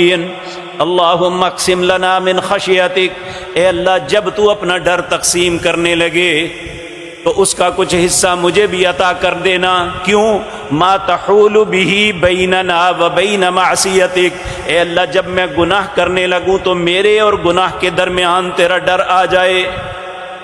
اللہم اقسم لنا من خشیتک، اے اللہ جب تو اپنا ڈر تقسیم کرنے لگے تو اس کا کچھ حصہ مجھے بھی عطا کر دینا۔ کیوں؟ ما تحول بہ بیننا و بین معصیتک، اے اللہ جب میں گناہ کرنے لگوں تو میرے اور گناہ کے درمیان تیرا ڈر آ جائے۔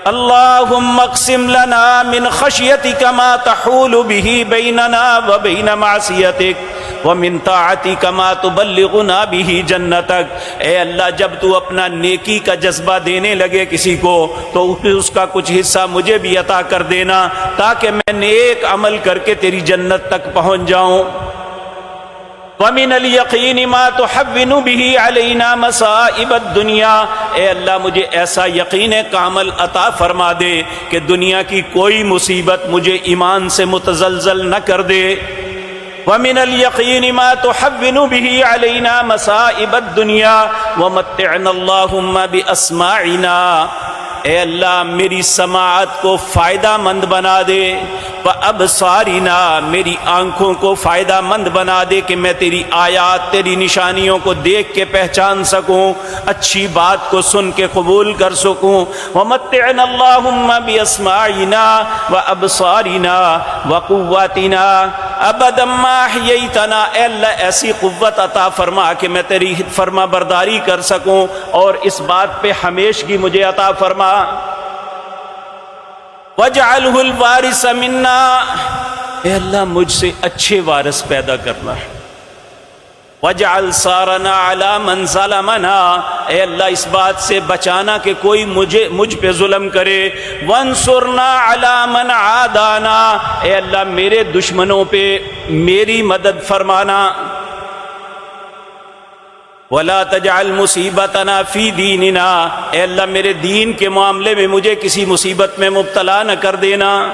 اللہم اقسم لنا من خشیتک ما تحول بہ بیننا و بین معصیتک ومن طاعتک ما تبلغنا بہ جنتک، اے اللہ جب تو اپنا نیکی کا جذبہ دینے لگے کسی کو تو اس کا کچھ حصہ مجھے بھی عطا کر دینا تاکہ میں نیک عمل کر کے تیری جنت تک پہنچ جاؤں۔ وَمِنَ الْيَقِينِ مَا تُحَوِّنُ بِهِ عَلَيْنَا مَصَائِبَ الدُّنْيَا، اے اللہ مجھے ایسا یقین کامل عطا فرما دے کہ دنیا کی کوئی مصیبت مجھے ایمان سے متزلزل نہ کر دے۔ وَمِنَ الْيَقِينِ مَا تُحَوِّنُ بِهِ عَلَيْنَا مَصَائِبَ الدُّنْيَا وَمَتِّعْنَا اللَّهُمَّ بِأَسْمَاعِنَا، اے اللہ میری سماعت کو فائدہ مند بنا دے، وَأَبْصَارِنَا میری آنکھوں کو فائدہ مند بنا دے کہ میں تیری آیات تیری نشانیوں کو دیکھ کے پہچان سکوں، اچھی بات کو سن کے قبول کر سکوں۔ وَمَتِّعْنَا اللَّهُمَّ بِأَسْمَاعِنَا وَأَبْصَارِنَا وَقُوَّتِنَا أَبَدًا مَا أَحْيَيْتَنَا، اے اللہ ایسی قوت عطا فرما کہ میں تیری فرما برداری کر سکوں اور اس بات پہ ہمیشگی مجھے عطا فرما۔ وَاجْعَلْهُ الْوَارِثَ مِنَّا، اے اللہ مجھ سے اچھے وارث پیدا کرنا۔ وَاجْعَلْ ثَارَنَا عَلَى مَنْ ظَلَمَنَا، اے اللہ اس بات سے بچانا کہ کوئی مجھ پہ ظلم کرے۔ وَانصُرْنَا عَلَى مَنْ عَادَانَا، اے اللہ میرے دشمنوں پہ میری مدد فرمانا۔ وَلَا تَجْعَلْ مُصِيبَتَنَا فِي دِينِنَا، اے اللہ میرے دین کے معاملے میں مجھے کسی مصیبت میں مبتلا نہ کر دینا۔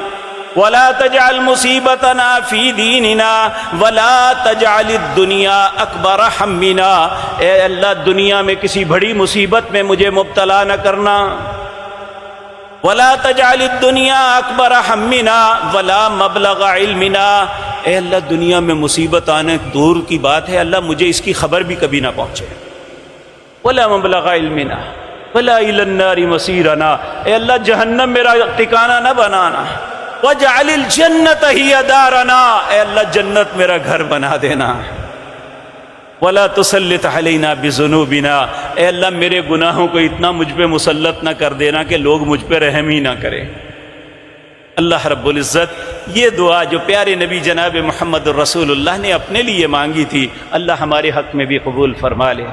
وَلَا تَجْعَلْ مُصِيبَتَنَا فِي دِينِنَا وَلَا تَجْعَلِ الدُّنْيَا أَكْبَرَ هَمِّنَا، اے اللہ دنیا میں کسی بڑی مصیبت میں مجھے مبتلا نہ کرنا۔ وَلَا تَجْعَلِ الدُّنْيَا أَكْبَرَ هَمِّنَا وَلَا مَبْلَغَ عِلْمِنَا، اے اللہ دنیا میں مصیبت آنے دور کی بات ہے، اللہ مجھے اس کی خبر بھی کبھی نہ پہنچے۔ وَلَا مَبْلَغَ عِلْمِنَا وَلَا إِلَى النَّارِ مَصِيرَنَا، اے اللہ جہنم میرا ٹھکانہ نہ بنانا۔ وَاجْعَلِ الْجَنَّةَ هِيَ دَارَنَا، اے اللہ جنت میرا گھر بنا دینا۔ وَلَا تُسَلِّطْ عَلَيْنَا بِذُنُوبِنَا، اے اللہ میرے گناہوں کو اتنا مجھ پہ مسلط نہ کر دینا کہ لوگ مجھ پہ رحم ہی نہ کریں۔ اللہ رب العزت یہ دعا جو پیارے نبی جناب محمد الرسول اللہ نے اپنے لیے مانگی تھی، اللہ ہمارے حق میں بھی قبول فرما لے۔